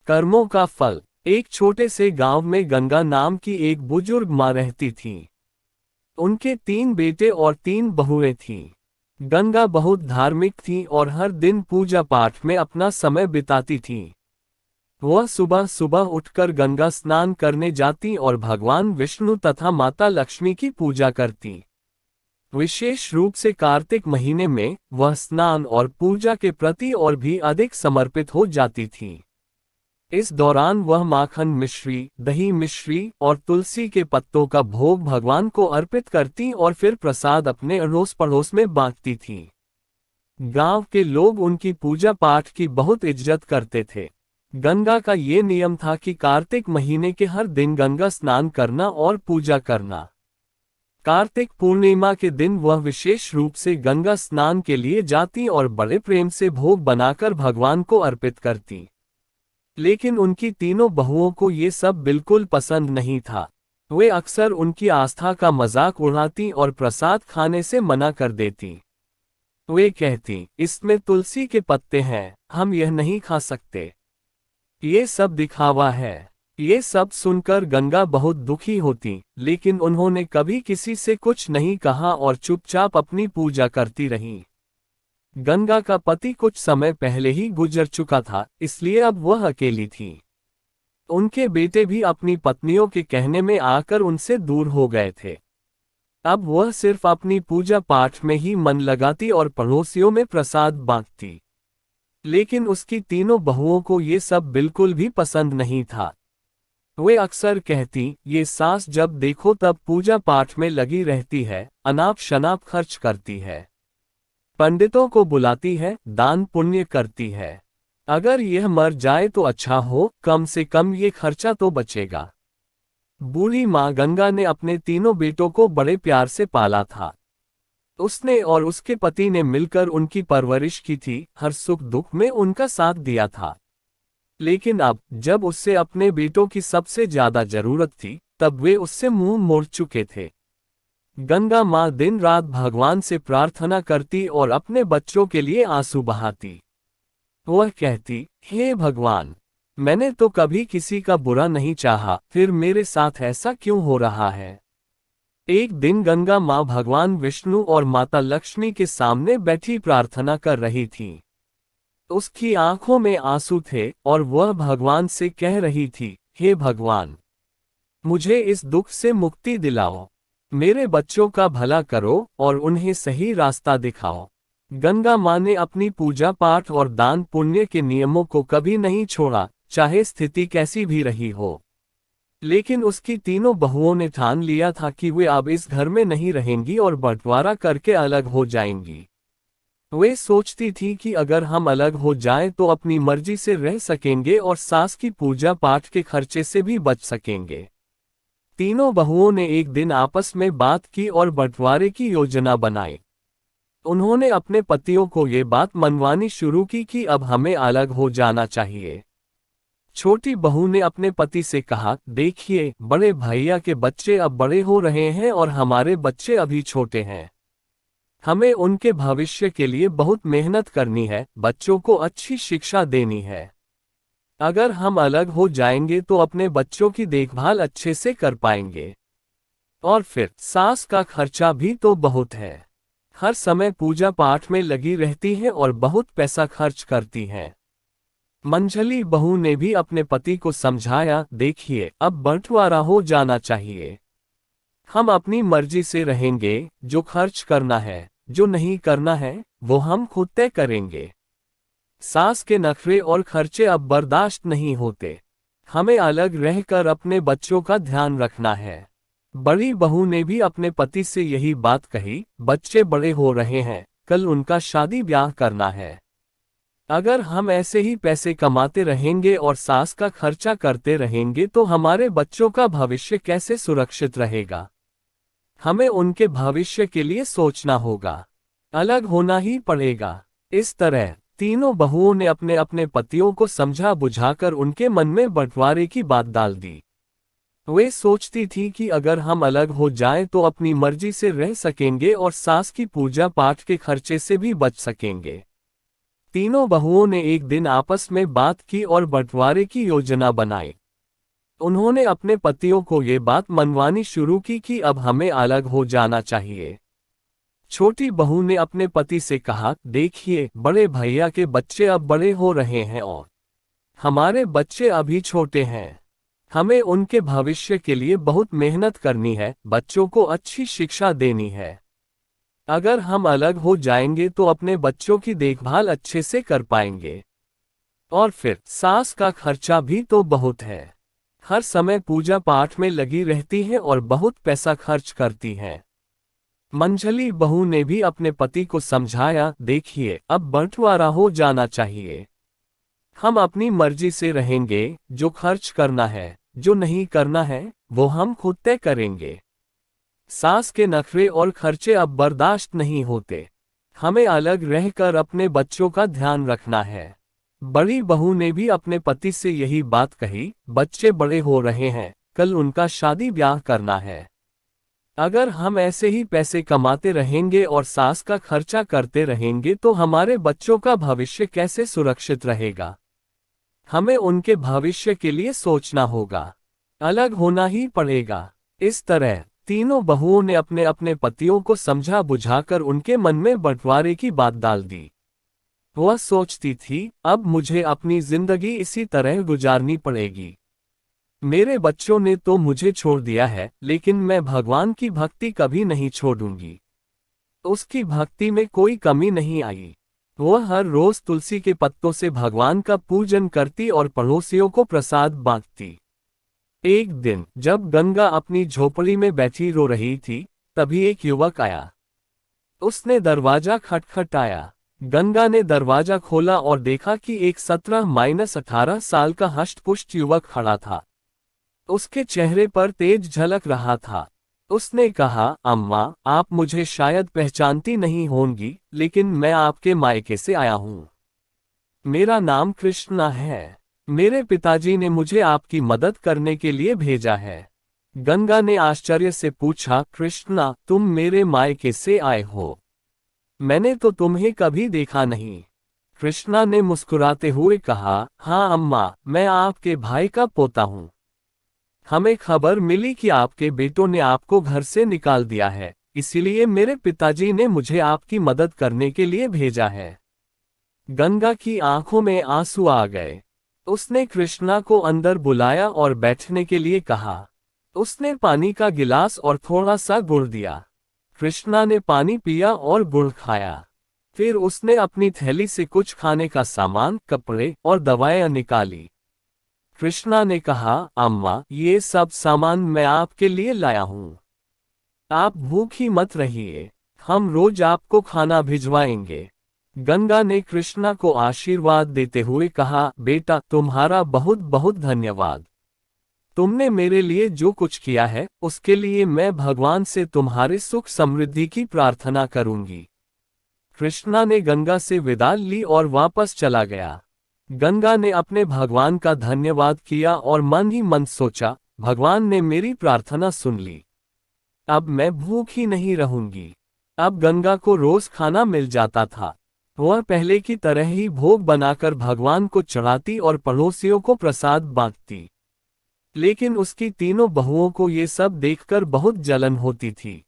कर्मों का फल। एक छोटे से गांव में गंगा नाम की एक बुजुर्ग माँ रहती थी। उनके 3 बेटे और 3 बहुएं थीं। गंगा बहुत धार्मिक थी और हर दिन पूजा पाठ में अपना समय बिताती थी। वह सुबह सुबह उठकर गंगा स्नान करने जाती और भगवान विष्णु तथा माता लक्ष्मी की पूजा करती। विशेष रूप से कार्तिक महीने में वह स्नान और पूजा के प्रति और भी अधिक समर्पित हो जाती थी। इस दौरान वह माखन मिश्री, दही मिश्री और तुलसी के पत्तों का भोग भगवान को अर्पित करती और फिर प्रसाद अपने अड़ोस पड़ोस में बांटती थी। गांव के लोग उनकी पूजा पाठ की बहुत इज्जत करते थे। गंगा का ये नियम था कि कार्तिक महीने के हर दिन गंगा स्नान करना और पूजा करना। कार्तिक पूर्णिमा के दिन वह विशेष रूप से गंगा स्नान के लिए जाती और बड़े प्रेम से भोग बनाकर भगवान को अर्पित करती। लेकिन उनकी तीनों बहुओं को ये सब बिल्कुल पसंद नहीं था। वे अक्सर उनकी आस्था का मजाक उड़ाती और प्रसाद खाने से मना कर देती। वे कहती, इसमें तुलसी के पत्ते हैं, हम यह नहीं खा सकते। ये सब दिखावा है। ये सब सुनकर गंगा बहुत दुखी होती, लेकिन उन्होंने कभी किसी से कुछ नहीं कहा और चुपचाप अपनी पूजा करती रहीं। गंगा का पति कुछ समय पहले ही गुजर चुका था, इसलिए अब वह अकेली थी। उनके बेटे भी अपनी पत्नियों के कहने में आकर उनसे दूर हो गए थे। अब वह सिर्फ अपनी पूजा पाठ में ही मन लगाती और पड़ोसियों में प्रसाद बांटती। लेकिन उसकी तीनों बहुओं को ये सब बिल्कुल भी पसंद नहीं था। वे अक्सर कहती, ये सास जब देखो तब पूजा पाठ में लगी रहती है, अनाप शनाप खर्च करती है, पंडितों को बुलाती है, दान पुण्य करती है। अगर यह मर जाए तो अच्छा हो, कम से कम ये खर्चा तो बचेगा। बूढ़ी माँ गंगा ने अपने तीनों बेटों को बड़े प्यार से पाला था। उसने और उसके पति ने मिलकर उनकी परवरिश की थी, हर सुख दुख में उनका साथ दिया था। लेकिन अब जब उससे अपने बेटों की सबसे ज्यादा जरूरत थी, तब वे उससे मुंह मोड़ चुके थे। गंगा माँ दिन रात भगवान से प्रार्थना करती और अपने बच्चों के लिए आंसू बहाती। वह कहती, हे भगवान, मैंने तो कभी किसी का बुरा नहीं चाहा, फिर मेरे साथ ऐसा क्यों हो रहा है। एक दिन गंगा माँ भगवान विष्णु और माता लक्ष्मी के सामने बैठी प्रार्थना कर रही थी। उसकी आंखों में आंसू थे और वह भगवान से कह रही थी, हे भगवान, मुझे इस दुख से मुक्ति दिलाओ, मेरे बच्चों का भला करो और उन्हें सही रास्ता दिखाओ। गंगा माँ ने अपनी पूजा पाठ और दान पुण्य के नियमों को कभी नहीं छोड़ा, चाहे स्थिति कैसी भी रही हो। लेकिन उसकी तीनों बहुओं ने ठान लिया था कि वे अब इस घर में नहीं रहेंगी और बंटवारा करके अलग हो जाएंगी। वे सोचती थी कि अगर हम अलग हो जाएं तो अपनी मर्जी से रह सकेंगे और सास की पूजा पाठ के खर्चे से भी बच सकेंगे। तीनों बहुओं ने एक दिन आपस में बात की और बंटवारे की योजना बनाई। उन्होंने अपने पतियों को ये बात मनवानी शुरू की कि अब हमें अलग हो जाना चाहिए। छोटी बहू ने अपने पति से कहा, देखिए, बड़े भैया के बच्चे अब बड़े हो रहे हैं और हमारे बच्चे अभी छोटे हैं। हमें उनके भविष्य के लिए बहुत मेहनत करनी है, बच्चों को अच्छी शिक्षा देनी है। अगर हम अलग हो जाएंगे तो अपने बच्चों की देखभाल अच्छे से कर पाएंगे। और फिर सास का खर्चा भी तो बहुत है, हर समय पूजा पाठ में लगी रहती है और बहुत पैसा खर्च करती है। मंझली बहू ने भी अपने पति को समझाया, देखिए, अब बंटवारा हो जाना चाहिए। हम अपनी मर्जी से रहेंगे, जो खर्च करना है, जो नहीं करना है, वो हम खुद तय करेंगे। सास के नखरे और खर्चे अब बर्दाश्त नहीं होते। हमें अलग रहकर अपने बच्चों का ध्यान रखना है। बड़ी बहू ने भी अपने पति से यही बात कही, बच्चे बड़े हो रहे हैं, कल उनका शादी ब्याह करना है। अगर हम ऐसे ही पैसे कमाते रहेंगे और सास का खर्चा करते रहेंगे तो हमारे बच्चों का भविष्य कैसे सुरक्षित रहेगा। हमें उनके भविष्य के लिए सोचना होगा, अलग होना ही पड़ेगा। इस तरह तीनों बहुओं ने अपने अपने पतियों को समझा बुझाकर उनके मन में बंटवारे की बात डाल दी। वे सोचती थी कि अगर हम अलग हो जाएं तो अपनी मर्जी से रह सकेंगे और सास की पूजा पाठ के खर्चे से भी बच सकेंगे। तीनों बहुओं ने एक दिन आपस में बात की और बंटवारे की योजना बनाई। उन्होंने अपने पतियों को ये बात मनवानी शुरू की कि अब हमें अलग हो जाना चाहिए। छोटी बहू ने अपने पति से कहा, देखिए, बड़े भैया के बच्चे अब बड़े हो रहे हैं और हमारे बच्चे अभी छोटे हैं। हमें उनके भविष्य के लिए बहुत मेहनत करनी है, बच्चों को अच्छी शिक्षा देनी है। अगर हम अलग हो जाएंगे तो अपने बच्चों की देखभाल अच्छे से कर पाएंगे। और फिर सास का खर्चा भी तो बहुत है। हर समय पूजा पाठ में लगी रहती है और बहुत पैसा खर्च करती है। मंझली बहू ने भी अपने पति को समझाया, देखिए, अब बंटवारा हो जाना चाहिए। हम अपनी मर्जी से रहेंगे, जो खर्च करना है, जो नहीं करना है, वो हम खुद तय करेंगे। सास के नखरे और खर्चे अब बर्दाश्त नहीं होते। हमें अलग रहकर अपने बच्चों का ध्यान रखना है। बड़ी बहू ने भी अपने पति से यही बात कही, बच्चे बड़े हो रहे हैं, कल उनका शादी ब्याह करना है। अगर हम ऐसे ही पैसे कमाते रहेंगे और सास का खर्चा करते रहेंगे तो हमारे बच्चों का भविष्य कैसे सुरक्षित रहेगा? हमें उनके भविष्य के लिए सोचना होगा। अलग होना ही पड़ेगा। इस तरह तीनों बहुओं ने अपने अपने पतियों को समझा बुझाकर उनके मन में बंटवारे की बात डाल दी। वह सोचती थी, अब मुझे अपनी जिंदगी इसी तरह गुजारनी पड़ेगी। मेरे बच्चों ने तो मुझे छोड़ दिया है, लेकिन मैं भगवान की भक्ति कभी नहीं छोड़ूंगी। उसकी भक्ति में कोई कमी नहीं आई। वह हर रोज तुलसी के पत्तों से भगवान का पूजन करती और पड़ोसियों को प्रसाद बांटती। एक दिन जब गंगा अपनी झोपड़ी में बैठी रो रही थी, तभी एक युवक आया। उसने दरवाजा खटखटाया। गंगा ने दरवाजा खोला और देखा कि एक 17-18 साल का हष्ट-पुष्ट युवक खड़ा था। उसके चेहरे पर तेज झलक रहा था। उसने कहा, अम्मा, आप मुझे शायद पहचानती नहीं होंगी, लेकिन मैं आपके मायके से आया हूँ। मेरा नाम कृष्णा है। मेरे पिताजी ने मुझे आपकी मदद करने के लिए भेजा है। गंगा ने आश्चर्य से पूछा, कृष्णा, तुम मेरे मायके से आए हो? मैंने तो तुम्हें कभी देखा नहीं। कृष्णा ने मुस्कुराते हुए कहा, हाँ अम्मा, मैं आपके भाई का पोता हूँ। हमें खबर मिली कि आपके बेटों ने आपको घर से निकाल दिया है, इसीलिए मेरे पिताजी ने मुझे आपकी मदद करने के लिए भेजा है। गंगा की आंखों में आंसू आ गए। उसने कृष्णा को अंदर बुलाया और बैठने के लिए कहा। उसने पानी का गिलास और थोड़ा सा गुड़ दिया। कृष्णा ने पानी पिया और गुड़ खाया। फिर उसने अपनी थैली से कुछ खाने का सामान, कपड़े और दवाएं निकाली। कृष्णा ने कहा, अम्मा, ये सब सामान मैं आपके लिए लाया हूँ। आप भूखी मत रहिए, हम रोज आपको खाना भिजवाएंगे। गंगा ने कृष्णा को आशीर्वाद देते हुए कहा, बेटा, तुम्हारा बहुत बहुत धन्यवाद। तुमने मेरे लिए जो कुछ किया है, उसके लिए मैं भगवान से तुम्हारे सुख समृद्धि की प्रार्थना करूंगी। कृष्णा ने गंगा से विदा ली और वापस चला गया। गंगा ने अपने भगवान का धन्यवाद किया और मन ही मन सोचा, भगवान ने मेरी प्रार्थना सुन ली। अब मैं भूखी नहीं रहूंगी। अब गंगा को रोज खाना मिल जाता था। वह पहले की तरह ही भोग बनाकर भगवान को चढ़ाती और पड़ोसियों को प्रसाद बांटती। लेकिन उसकी तीनों बहुओं को ये सब देखकर बहुत जलन होती थी।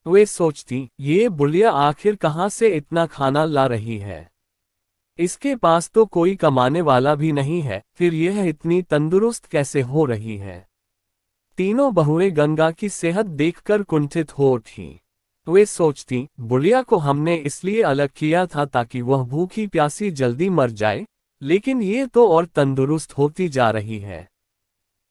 वे सोचती, ये बुढ़िया आखिर कहाँ से इतना खाना ला रही है? इसके पास तो कोई कमाने वाला भी नहीं है, फिर यह इतनी तंदुरुस्त कैसे हो रही है? तीनों बहुएं गंगा की सेहत देखकर कुंठित हो उठी। वे सोचती, बुढ़िया को हमने इसलिए अलग किया था ताकि वह भूखी प्यासी जल्दी मर जाए, लेकिन ये तो और तंदुरुस्त होती जा रही है।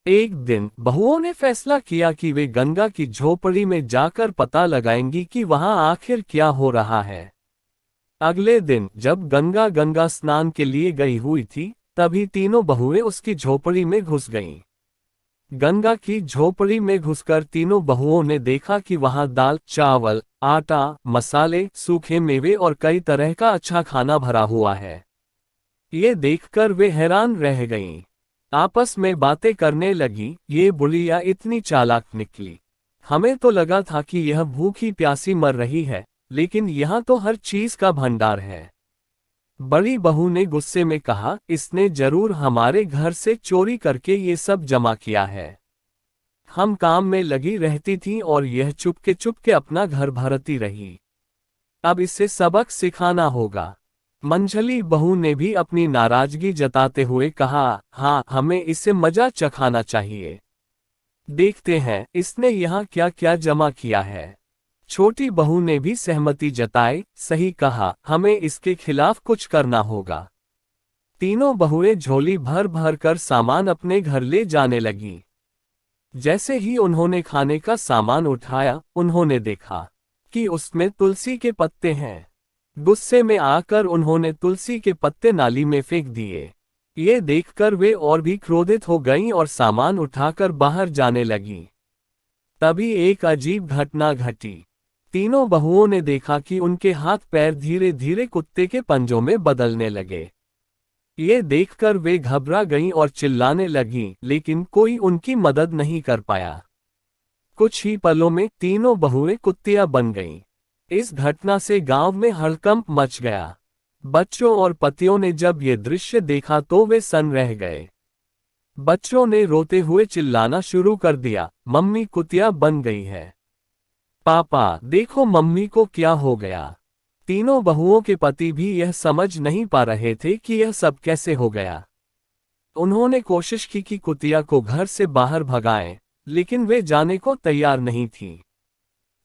एक दिन बहुओं ने फैसला किया कि वे गंगा की झोपड़ी में जाकर पता लगाएंगी कि वहां आखिर क्या हो रहा है। अगले दिन जब गंगा गंगा स्नान के लिए गई हुई थी, तभी तीनों बहुएं उसकी झोपड़ी में घुस गईं। गंगा की झोपड़ी में घुसकर तीनों बहुओं ने देखा कि वहां दाल, चावल, आटा, मसाले, सूखे मेवे और कई तरह का अच्छा खाना भरा हुआ है। ये देखकर वे हैरान रह गईं। आपस में बातें करने लगी, ये बुढ़िया इतनी चालाक निकली। हमें तो लगा था कि यह भूखी प्यासी मर रही है, लेकिन यहाँ तो हर चीज का भंडार है। बड़ी बहू ने गुस्से में कहा, इसने जरूर हमारे घर से चोरी करके ये सब जमा किया है। हम काम में लगी रहती थी और यह चुपके चुपके अपना घर भरती रही। अब इसे सबक सिखाना होगा। मंझली बहू ने भी अपनी नाराजगी जताते हुए कहा, हाँ, हमें इसे मजा चखाना चाहिए। देखते हैं इसने यहाँ क्या क्या जमा किया है। छोटी बहू ने भी सहमति जताई, सही कहा, हमें इसके खिलाफ कुछ करना होगा। तीनों बहुएं झोली भर भर कर सामान अपने घर ले जाने लगी। जैसे ही उन्होंने खाने का सामान उठाया, उन्होंने देखा कि उसमें तुलसी के पत्ते हैं। गुस्से में आकर उन्होंने तुलसी के पत्ते नाली में फेंक दिए। ये देखकर वे और भी क्रोधित हो गईं और सामान उठाकर बाहर जाने लगीं। तभी एक अजीब घटना घटी। तीनों बहुओं ने देखा कि उनके हाथ पैर धीरे धीरे कुत्ते के पंजों में बदलने लगे। ये देखकर वे घबरा गईं और चिल्लाने लगीं, लेकिन कोई उनकी मदद नहीं कर पाया। कुछ ही पलों में तीनों बहुएं कुत्तियां बन गईं। इस घटना से गांव में हड़कंप मच गया। बच्चों और पतियों ने जब ये दृश्य देखा तो वे सन्न रह गए। बच्चों ने रोते हुए चिल्लाना शुरू कर दिया, मम्मी कुतिया बन गई है। पापा, देखो मम्मी को क्या हो गया। तीनों बहुओं के पति भी यह समझ नहीं पा रहे थे कि यह सब कैसे हो गया। उन्होंने कोशिश की कि कुतिया को घर से बाहर भगाएं, लेकिन वे जाने को तैयार नहीं थी।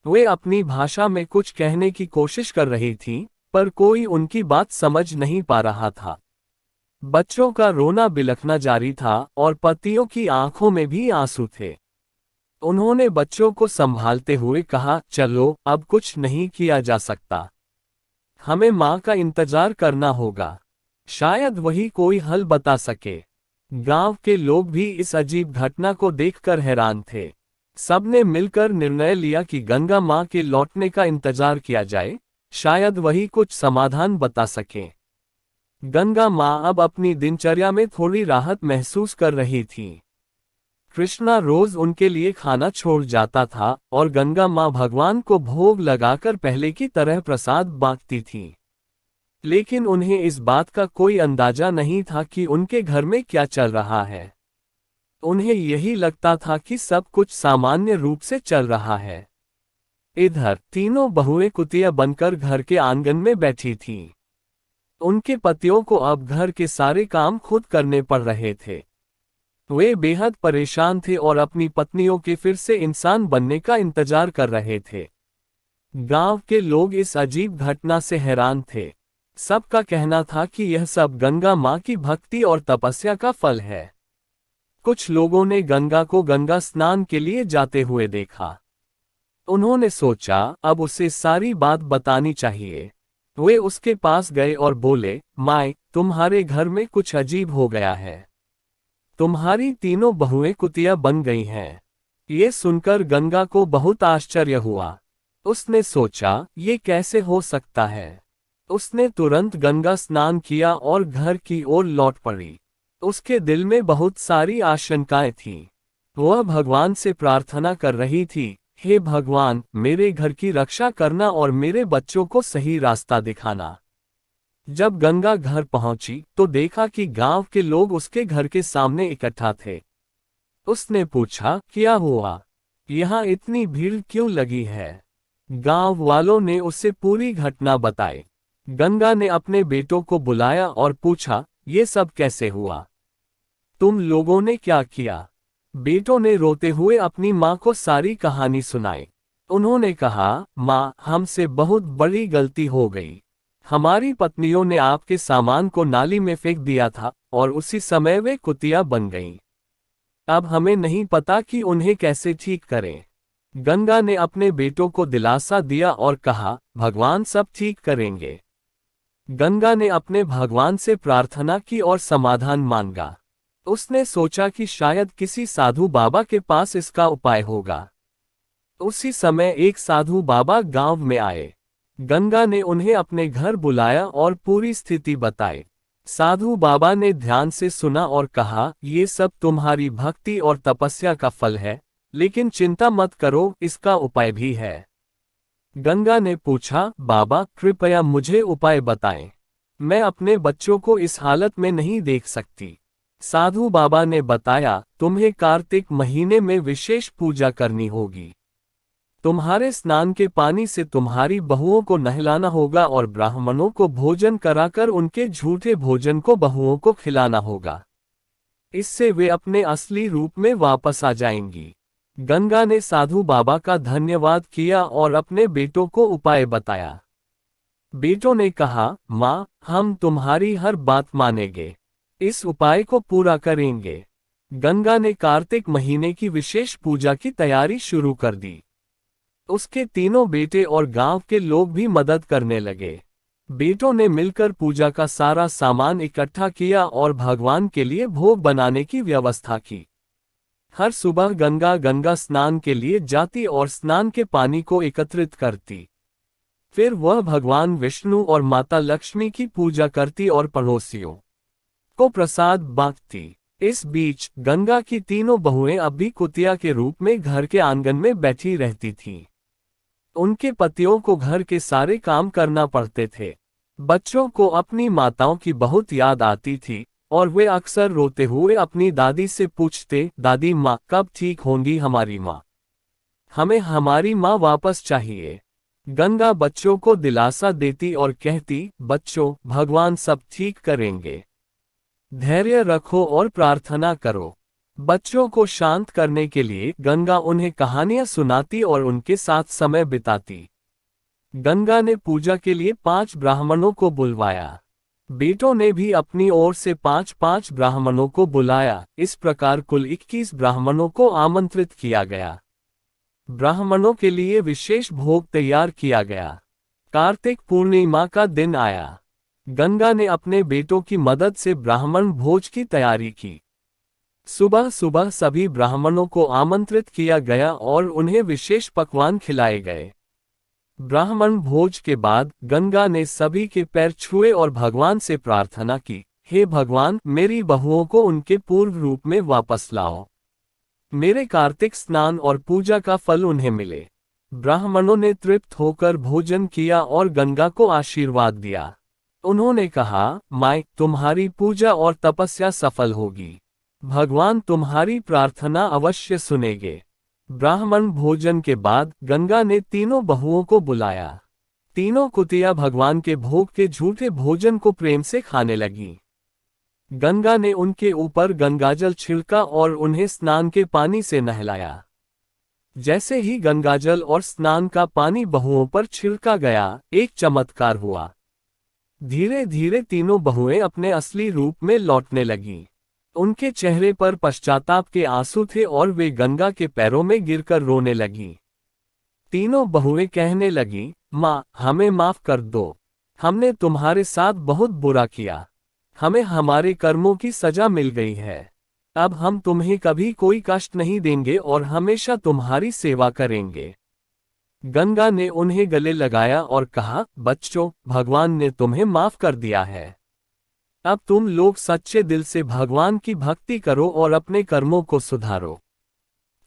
वे अपनी भाषा में कुछ कहने की कोशिश कर रही थी, पर कोई उनकी बात समझ नहीं पा रहा था। बच्चों का रोना बिलखना जारी था और पतियों की आंखों में भी आंसू थे। उन्होंने बच्चों को संभालते हुए कहा, चलो, अब कुछ नहीं किया जा सकता। हमें माँ का इंतजार करना होगा। शायद वही कोई हल बता सके। गांव के लोग भी इस अजीब घटना को देखकर हैरान थे। सबने मिलकर निर्णय लिया कि गंगा माँ के लौटने का इंतजार किया जाए, शायद वही कुछ समाधान बता सके। गंगा माँ अब अपनी दिनचर्या में थोड़ी राहत महसूस कर रही थी। कृष्णा रोज उनके लिए खाना छोड़ जाता था और गंगा माँ भगवान को भोग लगाकर पहले की तरह प्रसाद बांटती थी। लेकिन उन्हें इस बात का कोई अंदाजा नहीं था कि उनके घर में क्या चल रहा है। उन्हें यही लगता था कि सब कुछ सामान्य रूप से चल रहा है। इधर तीनों बहुएं कुतिया बनकर घर के आंगन में बैठी थीं। उनके पतियों को अब घर के सारे काम खुद करने पड़ रहे थे। वे बेहद परेशान थे और अपनी पत्नियों के फिर से इंसान बनने का इंतजार कर रहे थे। गांव के लोग इस अजीब घटना से हैरान थे। सबका कहना था कि यह सब गंगा माँ की भक्ति और तपस्या का फल है। कुछ लोगों ने गंगा को गंगा स्नान के लिए जाते हुए देखा। उन्होंने सोचा, अब उसे सारी बात बतानी चाहिए। वे उसके पास गए और बोले, माँ, तुम्हारे घर में कुछ अजीब हो गया है। तुम्हारी तीनों बहुएं कुतिया बन गई हैं। ये सुनकर गंगा को बहुत आश्चर्य हुआ। उसने सोचा, ये कैसे हो सकता है। उसने तुरंत गंगा स्नान किया और घर की ओर लौट पड़ी। उसके दिल में बहुत सारी आशंकाएं थीं। वह भगवान से प्रार्थना कर रही थी, हे भगवान, मेरे घर की रक्षा करना और मेरे बच्चों को सही रास्ता दिखाना। जब गंगा घर पहुंची तो देखा कि गांव के लोग उसके घर के सामने इकट्ठा थे। उसने पूछा, क्या हुआ? यहाँ इतनी भीड़ क्यों लगी है? गांव वालों ने उसे पूरी घटना बताई। गंगा ने अपने बेटों को बुलाया और पूछा, ये सब कैसे हुआ? तुम लोगों ने क्या किया? बेटों ने रोते हुए अपनी माँ को सारी कहानी सुनाई। उन्होंने कहा, माँ, हमसे बहुत बड़ी गलती हो गई। हमारी पत्नियों ने आपके सामान को नाली में फेंक दिया था और उसी समय वे कुतिया बन गईं। अब हमें नहीं पता कि उन्हें कैसे ठीक करें। गंगा ने अपने बेटों को दिलासा दिया और कहा, भगवान सब ठीक करेंगे। गंगा ने अपने भगवान से प्रार्थना की और समाधान मांगा। उसने सोचा कि शायद किसी साधु बाबा के पास इसका उपाय होगा। उसी समय एक साधु बाबा गांव में आए। गंगा ने उन्हें अपने घर बुलाया और पूरी स्थिति बताई। साधु बाबा ने ध्यान से सुना और कहा, ये सब तुम्हारी भक्ति और तपस्या का फल है, लेकिन चिंता मत करो, इसका उपाय भी है। गंगा ने पूछा, बाबा, कृपया मुझे उपाय बताएं। मैं अपने बच्चों को इस हालत में नहीं देख सकती। साधु बाबा ने बताया, तुम्हें कार्तिक महीने में विशेष पूजा करनी होगी। तुम्हारे स्नान के पानी से तुम्हारी बहुओं को नहलाना होगा और ब्राह्मणों को भोजन कराकर उनके झूठे भोजन को बहुओं को खिलाना होगा। इससे वे अपने असली रूप में वापस आ जाएंगी। गंगा ने साधु बाबा का धन्यवाद किया और अपने बेटों को उपाय बताया। बेटों ने कहा, माँ, हम तुम्हारी हर बात मानेंगे। इस उपाय को पूरा करेंगे। गंगा ने कार्तिक महीने की विशेष पूजा की तैयारी शुरू कर दी। उसके तीनों बेटे और गांव के लोग भी मदद करने लगे। बेटों ने मिलकर पूजा का सारा सामान इकट्ठा किया और भगवान के लिए भोग बनाने की व्यवस्था की। हर सुबह गंगा स्नान के लिए जाती और स्नान के पानी को एकत्रित करती। फिर वह भगवान विष्णु और माता लक्ष्मी की पूजा करती और पड़ोसियों को प्रसाद बांटती। इस बीच गंगा की तीनों बहुएं अब भी कुतिया के रूप में घर के आंगन में बैठी रहती थीं। उनके पतियों को घर के सारे काम करना पड़ते थे। बच्चों को अपनी माताओं की बहुत याद आती थी और वे अक्सर रोते हुए अपनी दादी से पूछते, दादी माँ, कब ठीक होंगी हमारी माँ? हमें हमारी माँ वापस चाहिए। गंगा बच्चों को दिलासा देती और कहती, बच्चों, भगवान सब ठीक करेंगे। धैर्य रखो और प्रार्थना करो। बच्चों को शांत करने के लिए गंगा उन्हें कहानियां सुनाती और उनके साथ समय बिताती। गंगा ने पूजा के लिए 5 ब्राह्मणों को बुलवाया। बेटों ने भी अपनी ओर से 5-5 ब्राह्मणों को बुलाया। इस प्रकार कुल 21 ब्राह्मणों को आमंत्रित किया गया। ब्राह्मणों के लिए विशेष भोग तैयार किया गया। कार्तिक पूर्णिमा का दिन आया। गंगा ने अपने बेटों की मदद से ब्राह्मण भोज की तैयारी की। सुबह सुबह सभी ब्राह्मणों को आमंत्रित किया गया और उन्हें विशेष पकवान खिलाए गए। ब्राह्मण भोज के बाद गंगा ने सभी के पैर छुए और भगवान से प्रार्थना की, हे भगवान, मेरी बहुओं को उनके पूर्व रूप में वापस लाओ। मेरे कार्तिक स्नान और पूजा का फल उन्हें मिले। ब्राह्मणों ने तृप्त होकर भोजन किया और गंगा को आशीर्वाद दिया। उन्होंने कहा, माँ, तुम्हारी पूजा और तपस्या सफल होगी। भगवान तुम्हारी प्रार्थना अवश्य सुनेंगे। ब्राह्मण भोजन के बाद गंगा ने तीनों बहुओं को बुलाया। तीनों कुतिया भगवान के भोग के झूठे भोजन को प्रेम से खाने लगी। गंगा ने उनके ऊपर गंगाजल छिड़का और उन्हें स्नान के पानी से नहलाया। जैसे ही गंगाजल और स्नान का पानी बहुओं पर छिड़का गया, एक चमत्कार हुआ। धीरे धीरे तीनों बहुएं अपने असली रूप में लौटने लगीं। उनके चेहरे पर पश्चाताप के आंसू थे और वे गंगा के पैरों में गिरकर रोने लगीं। तीनों बहुएं कहने लगीं, माँ, हमें माफ कर दो। हमने तुम्हारे साथ बहुत बुरा किया। हमें हमारे कर्मों की सजा मिल गई है। अब हम तुम्हें कभी कोई कष्ट नहीं देंगे और हमेशा तुम्हारी सेवा करेंगे। गंगा ने उन्हें गले लगाया और कहा, बच्चों, भगवान ने तुम्हें माफ कर दिया है। अब तुम लोग सच्चे दिल से भगवान की भक्ति करो और अपने कर्मों को सुधारो।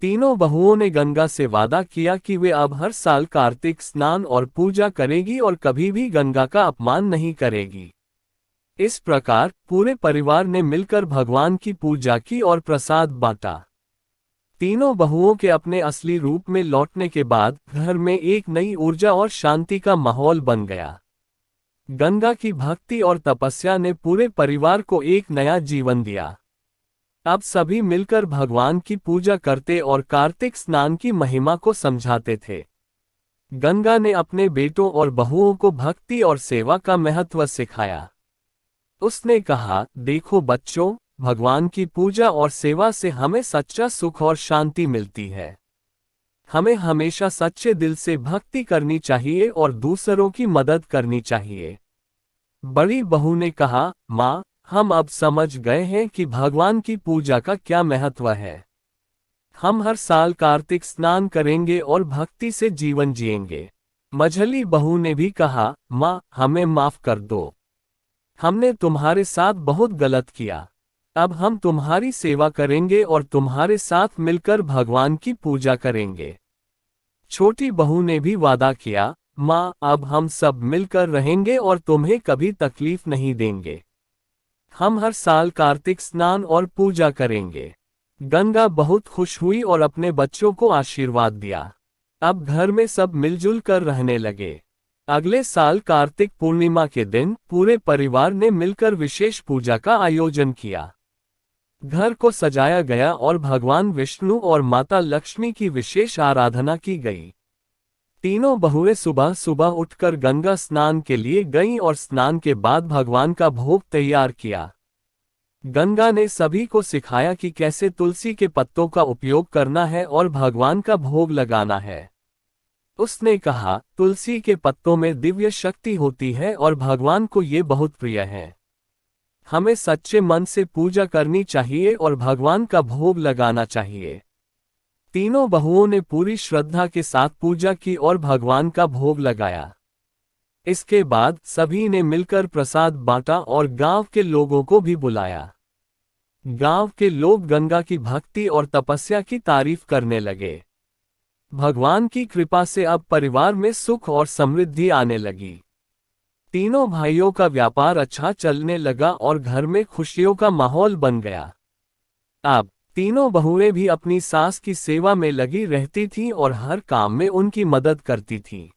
तीनों बहुओं ने गंगा से वादा किया कि वे अब हर साल कार्तिक स्नान और पूजा करेगी और कभी भी गंगा का अपमान नहीं करेगी। इस प्रकार पूरे परिवार ने मिलकर भगवान की पूजा की और प्रसाद बांटा। तीनों बहुओं के अपने असली रूप में लौटने के बाद घर में एक नई ऊर्जा और शांति का माहौल बन गया। गंगा की भक्ति और तपस्या ने पूरे परिवार को एक नया जीवन दिया। अब सभी मिलकर भगवान की पूजा करते और कार्तिक स्नान की महिमा को समझाते थे। गंगा ने अपने बेटों और बहुओं को भक्ति और सेवा का महत्व सिखाया। उसने कहा, देखो बच्चों, भगवान की पूजा और सेवा से हमें सच्चा सुख और शांति मिलती है। हमें हमेशा सच्चे दिल से भक्ति करनी चाहिए और दूसरों की मदद करनी चाहिए। बड़ी बहू ने कहा, माँ, हम अब समझ गए हैं कि भगवान की पूजा का क्या महत्व है। हम हर साल कार्तिक स्नान करेंगे और भक्ति से जीवन जिएंगे। मझली बहू ने भी कहा, माँ, हमें माफ कर दो। हमने तुम्हारे साथ बहुत गलत किया। अब हम तुम्हारी सेवा करेंगे और तुम्हारे साथ मिलकर भगवान की पूजा करेंगे। छोटी बहू ने भी वादा किया, माँ, अब हम सब मिलकर रहेंगे और तुम्हें कभी तकलीफ नहीं देंगे। हम हर साल कार्तिक स्नान और पूजा करेंगे। गंगा बहुत खुश हुई और अपने बच्चों को आशीर्वाद दिया। अब घर में सब मिलजुल कर रहने लगे। अगले साल कार्तिक पूर्णिमा के दिन पूरे परिवार ने मिलकर विशेष पूजा का आयोजन किया। घर को सजाया गया और भगवान विष्णु और माता लक्ष्मी की विशेष आराधना की गई। तीनों बहुएं सुबह सुबह उठकर गंगा स्नान के लिए गईं और स्नान के बाद भगवान का भोग तैयार किया। गंगा ने सभी को सिखाया कि कैसे तुलसी के पत्तों का उपयोग करना है और भगवान का भोग लगाना है। उसने कहा, तुलसी के पत्तों में दिव्य शक्ति होती है और भगवान को ये बहुत प्रिय है। हमें सच्चे मन से पूजा करनी चाहिए और भगवान का भोग लगाना चाहिए। तीनों बहुओं ने पूरी श्रद्धा के साथ पूजा की और भगवान का भोग लगाया। इसके बाद सभी ने मिलकर प्रसाद बांटा और गांव के लोगों को भी बुलाया। गांव के लोग गंगा की भक्ति और तपस्या की तारीफ करने लगे। भगवान की कृपा से अब परिवार में सुख और समृद्धि आने लगी। तीनों भाइयों का व्यापार अच्छा चलने लगा और घर में खुशियों का माहौल बन गया। अब तीनों बहुएं भी अपनी सास की सेवा में लगी रहती थीं और हर काम में उनकी मदद करती थीं।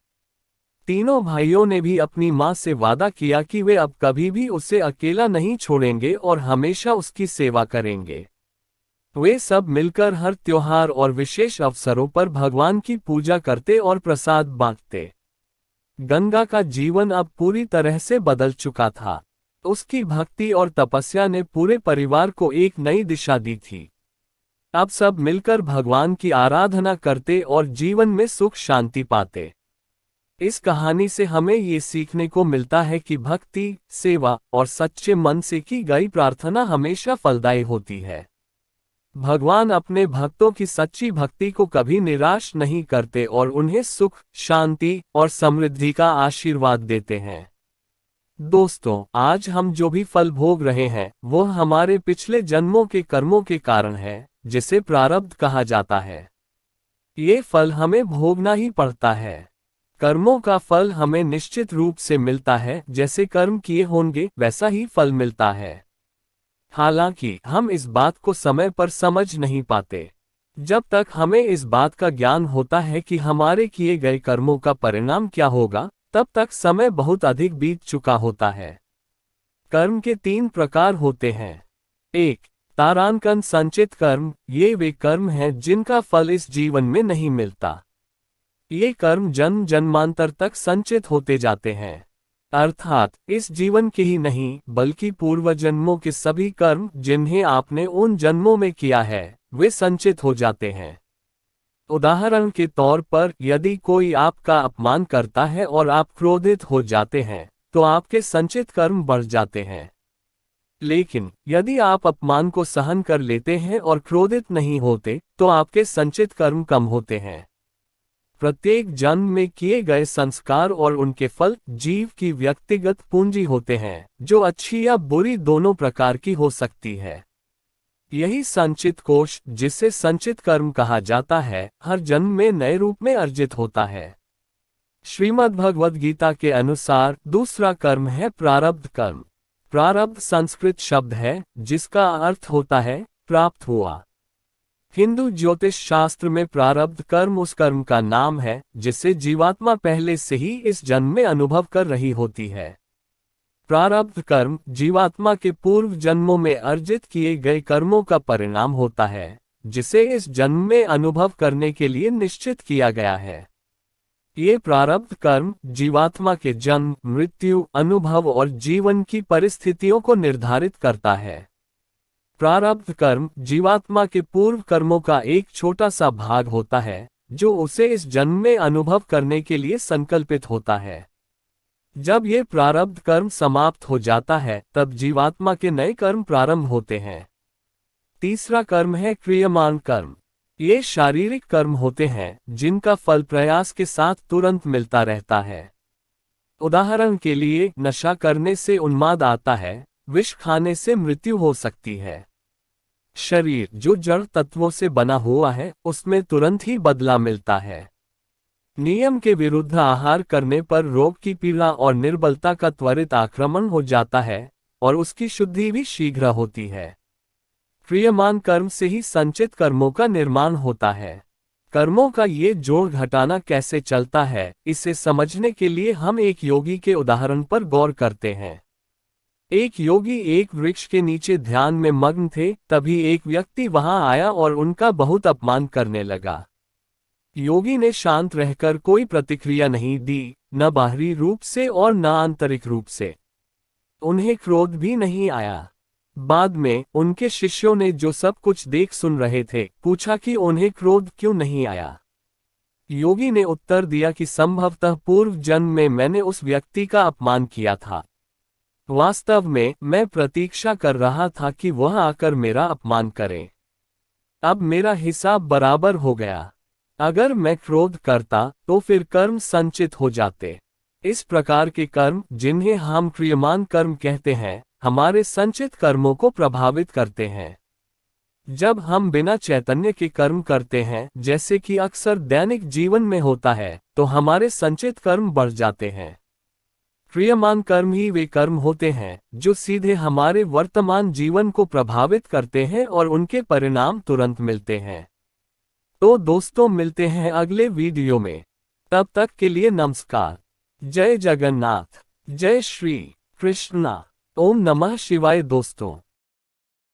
तीनों भाइयों ने भी अपनी मां से वादा किया कि वे अब कभी भी उसे अकेला नहीं छोड़ेंगे और हमेशा उसकी सेवा करेंगे। वे सब मिलकर हर त्योहार और विशेष अवसरों पर भगवान की पूजा करते और प्रसाद बांटते। गंगा का जीवन अब पूरी तरह से बदल चुका था। उसकी भक्ति और तपस्या ने पूरे परिवार को एक नई दिशा दी थी। अब सब मिलकर भगवान की आराधना करते और जीवन में सुख शांति पाते। इस कहानी से हमें ये सीखने को मिलता है कि भक्ति, सेवा और सच्चे मन से की गई प्रार्थना हमेशा फलदायी होती है। भगवान अपने भक्तों की सच्ची भक्ति को कभी निराश नहीं करते और उन्हें सुख, शांति और समृद्धि का आशीर्वाद देते हैं। दोस्तों, आज हम जो भी फल भोग रहे हैं वो हमारे पिछले जन्मों के कर्मों के कारण है, जिसे प्रारब्ध कहा जाता है। ये फल हमें भोगना ही पड़ता है। कर्मों का फल हमें निश्चित रूप से मिलता है, जैसे कर्म किए होंगे वैसा ही फल मिलता है। हालांकि हम इस बात को समय पर समझ नहीं पाते। जब तक हमें इस बात का ज्ञान होता है कि हमारे किए गए कर्मों का परिणाम क्या होगा, तब तक समय बहुत अधिक बीत चुका होता है। कर्म के 3 प्रकार होते हैं। 1. तारांकन संचित कर्म। ये वे कर्म हैं जिनका फल इस जीवन में नहीं मिलता। ये कर्म जन्म जन्मांतर तक संचित होते जाते हैं। अर्थात इस जीवन के ही नहीं बल्कि पूर्व जन्मों के सभी कर्म जिन्हें आपने उन जन्मों में किया है वे संचित हो जाते हैं। उदाहरण के तौर पर, यदि कोई आपका अपमान करता है और आप क्रोधित हो जाते हैं तो आपके संचित कर्म बढ़ जाते हैं। लेकिन यदि आप अपमान को सहन कर लेते हैं और क्रोधित नहीं होते तो आपके संचित कर्म कम होते हैं। प्रत्येक जन्म में किए गए संस्कार और उनके फल जीव की व्यक्तिगत पूंजी होते हैं, जो अच्छी या बुरी दोनों प्रकार की हो सकती है। यही संचित कोष, जिसे संचित कर्म कहा जाता है, हर जन्म में नए रूप में अर्जित होता है। श्रीमद् भगवद गीता के अनुसार दूसरा कर्म है प्रारब्ध कर्म। प्रारब्ध संस्कृत शब्द है जिसका अर्थ होता है प्राप्त हुआ। हिंदू ज्योतिष शास्त्र में प्रारब्ध कर्म उस कर्म का नाम है जिसे जीवात्मा पहले से ही इस जन्म में अनुभव कर रही होती है। प्रारब्ध कर्म जीवात्मा के पूर्व जन्मों में अर्जित किए गए कर्मों का परिणाम होता है, जिसे इस जन्म में अनुभव करने के लिए निश्चित किया गया है। ये प्रारब्ध कर्म जीवात्मा के जन्म, मृत्यु, अनुभव और जीवन की परिस्थितियों को निर्धारित करता है। प्रारब्ध कर्म जीवात्मा के पूर्व कर्मों का एक छोटा सा भाग होता है, जो उसे इस जन्म में अनुभव करने के लिए संकल्पित होता है। जब ये प्रारब्ध कर्म समाप्त हो जाता है, तब जीवात्मा के नए कर्म प्रारंभ होते हैं। तीसरा कर्म है क्रियमाण कर्म। ये शारीरिक कर्म होते हैं जिनका फल प्रयास के साथ तुरंत मिलता रहता है। उदाहरण के लिए, नशा करने से उन्माद आता है, विष खाने से मृत्यु हो सकती है। शरीर जो जड़ तत्वों से बना हुआ है उसमें तुरंत ही बदला मिलता है। नियम के विरुद्ध आहार करने पर रोग की पीड़ा और निर्बलता का त्वरित आक्रमण हो जाता है और उसकी शुद्धि भी शीघ्र होती है। क्रियमान कर्म से ही संचित कर्मों का निर्माण होता है। कर्मों का ये जोड़ घटाना कैसे चलता है, इसे समझने के लिए हम एक योगी के उदाहरण पर गौर करते हैं। एक योगी एक वृक्ष के नीचे ध्यान में मग्न थे, तभी एक व्यक्ति वहां आया और उनका बहुत अपमान करने लगा। योगी ने शांत रहकर कोई प्रतिक्रिया नहीं दी, न बाहरी रूप से और न आंतरिक रूप से। उन्हें क्रोध भी नहीं आया। बाद में उनके शिष्यों ने, जो सब कुछ देख सुन रहे थे, पूछा कि उन्हें क्रोध क्यों नहीं आया। योगी ने उत्तर दिया कि संभवतः पूर्व जन्म में मैंने उस व्यक्ति का अपमान किया था। वास्तव में मैं प्रतीक्षा कर रहा था कि वह आकर मेरा अपमान करे। अब मेरा हिसाब बराबर हो गया। अगर मैं क्रोध करता तो फिर कर्म संचित हो जाते। इस प्रकार के कर्म, जिन्हें हम क्रियमान कर्म कहते हैं, हमारे संचित कर्मों को प्रभावित करते हैं। जब हम बिना चैतन्य के कर्म करते हैं, जैसे कि अक्सर दैनिक जीवन में होता है, तो हमारे संचित कर्म बढ़ जाते हैं। क्रियमान कर्म ही वे कर्म होते हैं जो सीधे हमारे वर्तमान जीवन को प्रभावित करते हैं और उनके परिणाम तुरंत मिलते हैं। तो दोस्तों, मिलते हैं अगले वीडियो में। तब तक के लिए नमस्कार। जय जगन्नाथ, जय श्री कृष्णा। ओम नमः शिवाय दोस्तों।